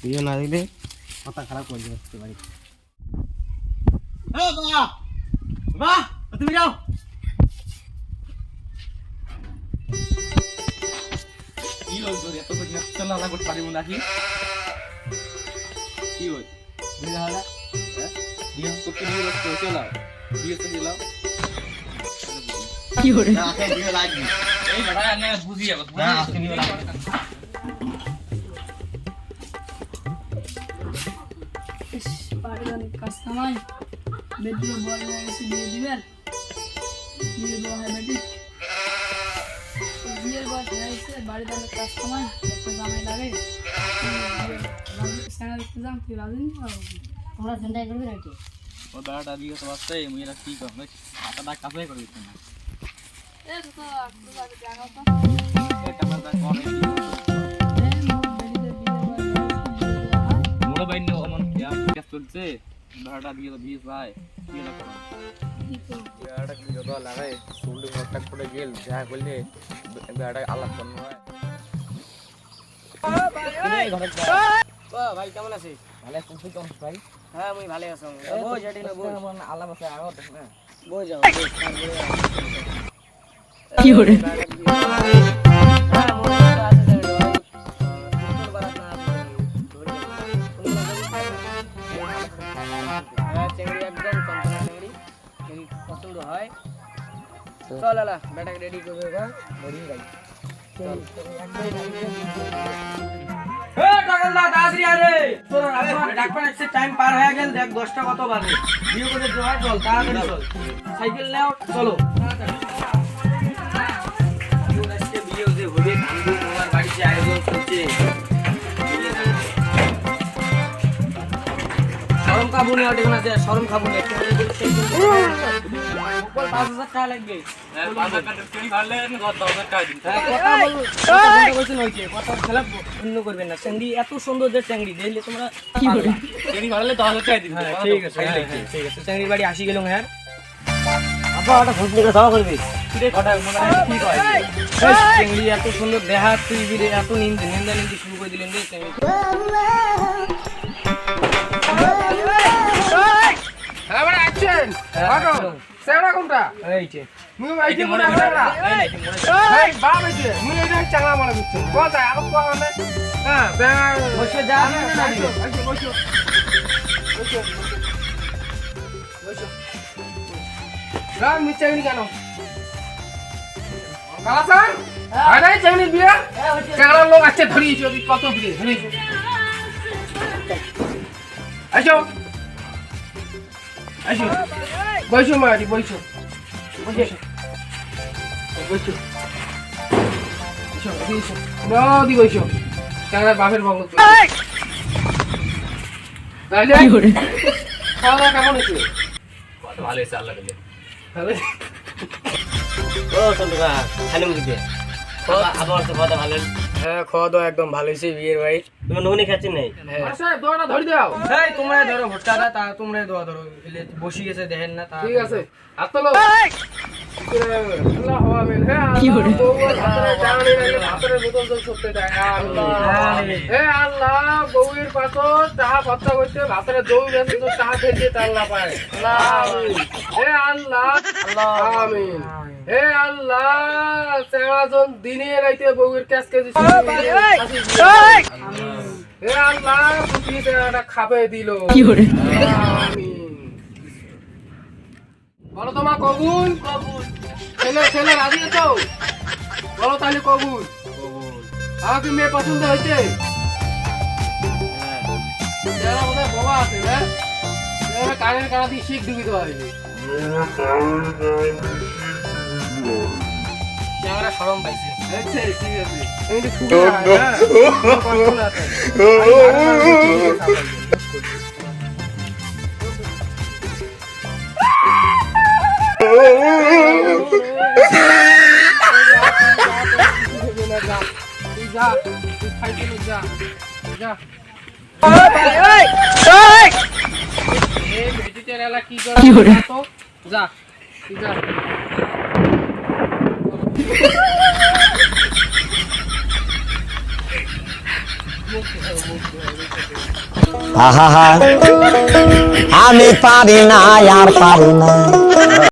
Video না দিলে মাথা খারাপ করে যাচ্ছে ভাই। বাহ তুমি যাও। কি হইল এত করে চলা লাগা করতে পারিব নাকি? কি হইল বুঝা হলা? হ্যাঁ দিয়ে তো কি দিয়ে তো চলা দিয়ে তো দিলাম কি হরে না আপনি দিয়ে লাগি এই বড়া আমি বুঝি যাব না আপনি দিয়ে লাগি পারগান কাস্টমার বেটিও বল এসে দিয়ে দিবেন দিয়ে দেওয়া হয় বেটি বিয়ের বল এসে বাড়িতে অনেক কাস্টমার একটা জামাই লাগে সেনা দেখতে যাম তুই রাজি আমরা চিন্তাই করবি নাকি ও দাঁড়াটা দিয়ে তো আসছে মেয়েরা কি করবে মাথাটা কাছে করে দিচ্ছে না এ তো একটু আগে জায়গা তো এটা মাথা করে মোড় বাইনে অমন ক্যাস চলছে দাঁড়াটা দিয়ে তো ভিজ ভাই কি না করো দাঁড়াটা কি যত লাগায় সুলডে মোটটা করে গেল যা বললে দাঁড়াটা আলাদা করতে হয় ভাই কেমন আছিস ভালো আছিস তুই কেমন ভাই হ্যাঁ আমি ভালো আছি বই যেটি না বই আমার আল্লাহ বসে আগত না বই যাও কি হরে চেংড়ি একদম কনফার্ম চেংড়ি যদি পছন্দ হয় চল আলা বেটাকে রেডি করবে গা বড়ি গাই চল টাকালদা দাসরি আরে তোর আমার ডাকপান এসে টাইম পার হয়ে গেল দেখ 10টা কত বাজে ভিডিও করে জোয়া চল তাড়াতাড়ি চল সাইকেল নাও চলো আজকে ভিডিও যে হবে বন্ধু তোমার বাড়িতে আয়োজন করছে শরম কাবুনি ওটা কোন আছে শরম কাবুনি একটা উপর 5000 টাকা লাগবে 5000 টাকা ট্রেনি ভাড়লে 10000 টাকা দিন কথা বলছেন হইছে কথা খেলা অন্য করবেন না চেংড়ি এত সুন্দর যে চেংড়ি দেখলে তোমরা কি করে ট্রেনি ভাড়লে 10000 টাকা দিন ঠিক আছে ঠিক আছে চেংড়ি বাড়ি আসি গেলুম হ্যাঁ আবার ওটা ঘুরতে যাওয়া করবে কিরে কথা মনে কি কয় চেংড়ি এত সুন্দর দেহা তুই বিরে এত নিন্দা শুরু করে দিলেন রে চেংড়ি হ্যাঁ বড় অ্যাকশন অটো সেরা কোনটা এইছে মুই আইতে মনে না এই বাম আইতে মুই এটা চাংলা মারা দিচ্ছি বল তাই আগত কোয়া না হ্যাঁ ব্যাং বসে যা না বসো বসো বসো রাম মি চাইনি কেন কালাসান আরে চাইনি বিয়া চাংলা লোক আছে ধরিয়েছো কত বিয়ে ধরিয়েছো আইছো আইসো বসো মারি বসো বসো বসো বসো নদি বসো কানার বাপের বংশ তাহলে কি করে খাওয়া কেমন হয়েছে কত ভালো হয়েছে আল্লাহ দিলে তাহলে ও সন্তুকা খালি মুখে দে আবার তো কথা ভালো হ্যাঁ খাওয়া দাওয়া একদম ভালো হয়েছে বিয়ের ভাই তুমি নুনি খাচ্ছেন নাই আচ্ছা দোড়া ধরে দাও এই তোমরা ধরো ভুট্টাটা তা তোমরা দোয়া ধরো বসি গেছে দেখেন না তা ঠিক আছে আতলো আল্লাহ হওয়া মেন হ্যাঁ কি করে হাতের ডানে রাখলে হাতের বোতল জল সত্যি দেয় আল্লাহ হে আল্লাহ বউয়ের পাছর টাকা খরচা করতে হাতের দৌ গেছে তো টাকা ফেলতে আল্লাহ পায় আল্লাহ হে আল্লাহ আল্লাহ আমিন হে আল্লাহ সেরাজন দিনে রাইতে বউয়ের কাছ কেজি হে আল্লাহ তুমি সেটা খাবে দিল কি করে আমিন বলো তোমার কবুল কবুল ছেলে রাজি আছো বলো তাহলে কবুল কবুল আমার কি মেয়ে পছন্দ হয়েছে যারা বোধহয় বাবা আছে হ্যাঁ কানের কানা দিয়ে শিখ ডুবি দেওয়া হয়েছে ক্যামেরা শরম পাইছে আচ্ছা ঠিক আছে এই যে খুব হ্যাঁ কন্ট্রোল আছে যা তুই খাইতে যা যা এই ভেজিটেরিয়ান কি করে তো যা তুই যা মুখ আহা আমি পারি না আর পারি না